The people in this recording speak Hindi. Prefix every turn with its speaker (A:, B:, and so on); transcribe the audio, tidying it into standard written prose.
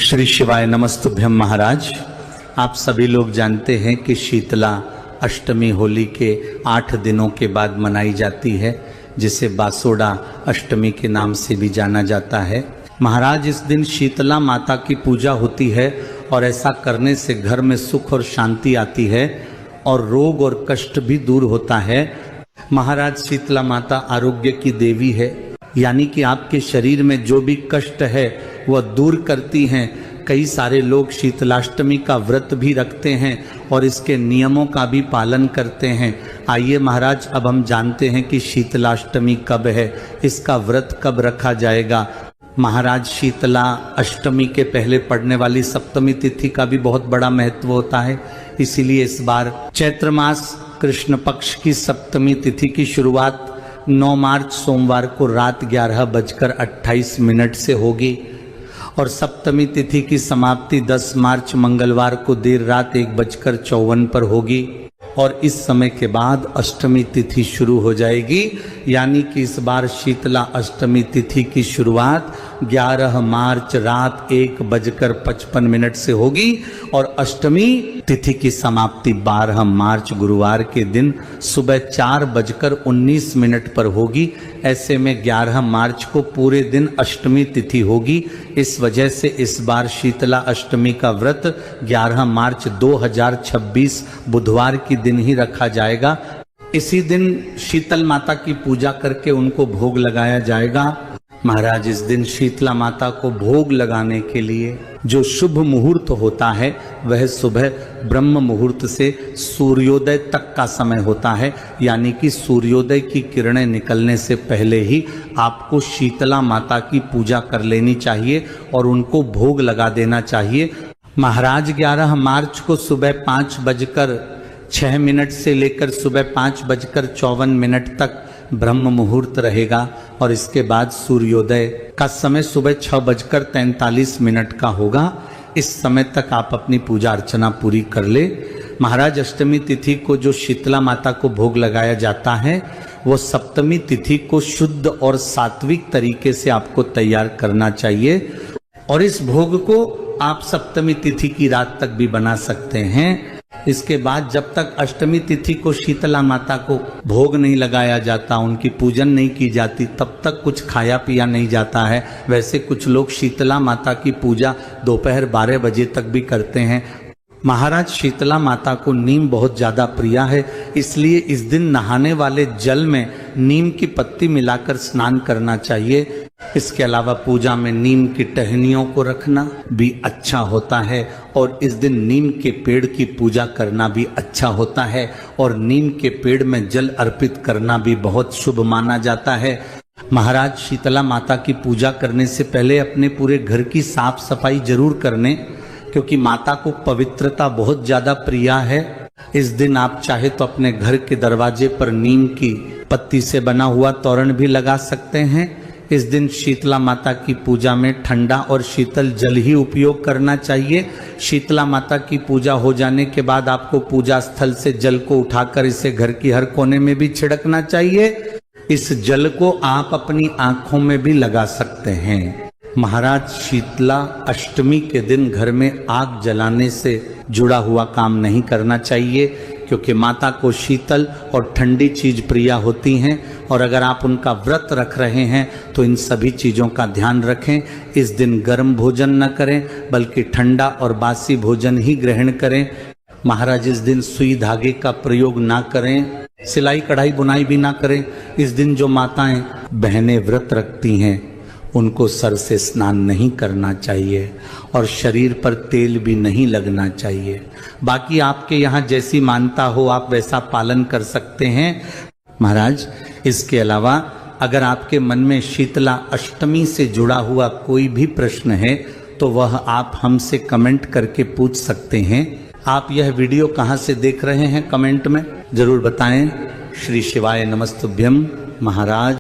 A: श्री शिवाय नमस्तुभ्यम। महाराज, आप सभी लोग जानते हैं कि शीतला अष्टमी होली के 8 दिनों के बाद मनाई जाती है, जिसे बासोड़ा अष्टमी के नाम से भी जाना जाता है। महाराज, इस दिन शीतला माता की पूजा होती है और ऐसा करने से घर में सुख और शांति आती है और रोग और कष्ट भी दूर होता है। महाराज, शीतला माता आरोग्य की देवी है, यानी कि आपके शरीर में जो भी कष्ट है वह दूर करती हैं। कई सारे लोग शीतलाष्टमी का व्रत भी रखते हैं और इसके नियमों का भी पालन करते हैं। आइए महाराज, अब हम जानते हैं कि शीतलाष्टमी कब है, इसका व्रत कब रखा जाएगा। महाराज, शीतला अष्टमी के पहले पड़ने वाली सप्तमी तिथि का भी बहुत बड़ा महत्व होता है। इसीलिए इस बार चैत्र मास कृष्ण पक्ष की सप्तमी तिथि की शुरुआत 9 मार्च सोमवार को रात 11:28 से होगी और सप्तमी तिथि की समाप्ति 10 मार्च मंगलवार को देर रात 1:54 पर होगी और इस समय के बाद अष्टमी तिथि शुरू हो जाएगी। यानी कि इस बार शीतला अष्टमी तिथि की शुरुआत 11 मार्च रात 1:55 से होगी और अष्टमी तिथि की समाप्ति 12 मार्च गुरुवार के दिन सुबह 4:19 पर होगी। ऐसे में 11 मार्च को पूरे दिन अष्टमी तिथि होगी। इस वजह से इस बार शीतला अष्टमी का व्रत 11 मार्च 2026 बुधवार की दिन ही रखा जाएगा। इसी दिन शीतल माता की पूजा करके उनको भोग लगाया जाएगा। महाराज, इस दिन शीतला माता को भोग लगाने के लिए जो शुभ मुहूर्त होता है वह सुबह ब्रह्म मुहूर्त से सूर्योदय तक का समय होता है। यानी कि सूर्योदय की किरणें निकलने से पहले ही आपको शीतला माता की पूजा कर लेनी चाहिए और उनको भोग लगा देना चाहिए। महाराज, 11 मार्च को सुबह 5:06 से लेकर सुबह 5:54 तक ब्रह्म मुहूर्त रहेगा और इसके बाद सूर्योदय का समय सुबह 6:43 का होगा। इस समय तक आप अपनी पूजा अर्चना पूरी कर ले। महाराज, अष्टमी तिथि को जो शीतला माता को भोग लगाया जाता है वो सप्तमी तिथि को शुद्ध और सात्विक तरीके से आपको तैयार करना चाहिए और इस भोग को आप सप्तमी तिथि की रात तक भी बना सकते हैं। इसके बाद जब तक अष्टमी तिथि को शीतला माता को भोग नहीं लगाया जाता, उनकी पूजन नहीं की जाती, तब तक कुछ खाया पिया नहीं जाता है। वैसे कुछ लोग शीतला माता की पूजा दोपहर 12 बजे तक भी करते हैं। महाराज, शीतला माता को नीम बहुत ज़्यादा प्रिय है, इसलिए इस दिन नहाने वाले जल में नीम की पत्ती मिलाकर स्नान करना चाहिए। इसके अलावा पूजा में नीम की टहनियों को रखना भी अच्छा होता है और इस दिन नीम के पेड़ की पूजा करना भी अच्छा होता है और नीम के पेड़ में जल अर्पित करना भी बहुत शुभ माना जाता है। महाराज, शीतला माता की पूजा करने से पहले अपने पूरे घर की साफ सफाई जरूर करने, क्योंकि माता को पवित्रता बहुत ज़्यादा प्रिय है। इस दिन आप चाहे तो अपने घर के दरवाजे पर नीम की पत्ती से बना हुआ तोरण भी लगा सकते हैं। इस दिन शीतला माता की पूजा में ठंडा और शीतल जल ही उपयोग करना चाहिए। शीतला माता की पूजा हो जाने के बाद आपको पूजा स्थल से जल को उठाकर इसे घर की हर कोने में भी छिड़कना चाहिए। इस जल को आप अपनी आंखों में भी लगा सकते हैं। महाराज, शीतला अष्टमी के दिन घर में आग जलाने से जुड़ा हुआ काम नहीं करना चाहिए, क्योंकि माता को शीतल और ठंडी चीज प्रिय होती हैं और अगर आप उनका व्रत रख रहे हैं तो इन सभी चीज़ों का ध्यान रखें। इस दिन गर्म भोजन न करें बल्कि ठंडा और बासी भोजन ही ग्रहण करें। महाराज, इस दिन सुई धागे का प्रयोग ना करें, सिलाई कढ़ाई बुनाई भी ना करें। इस दिन जो माताएं बहनें व्रत रखती हैं उनको सर से स्नान नहीं करना चाहिए और शरीर पर तेल भी नहीं लगना चाहिए। बाकी आपके यहाँ जैसी मानता हो आप वैसा पालन कर सकते हैं। महाराज, इसके अलावा अगर आपके मन में शीतला अष्टमी से जुड़ा हुआ कोई भी प्रश्न है तो वह आप हमसे कमेंट करके पूछ सकते हैं। आप यह वीडियो कहाँ से देख रहे हैं कमेंट में जरूर बताएं। श्री शिवाय नमस्तुभ्यम। महाराज।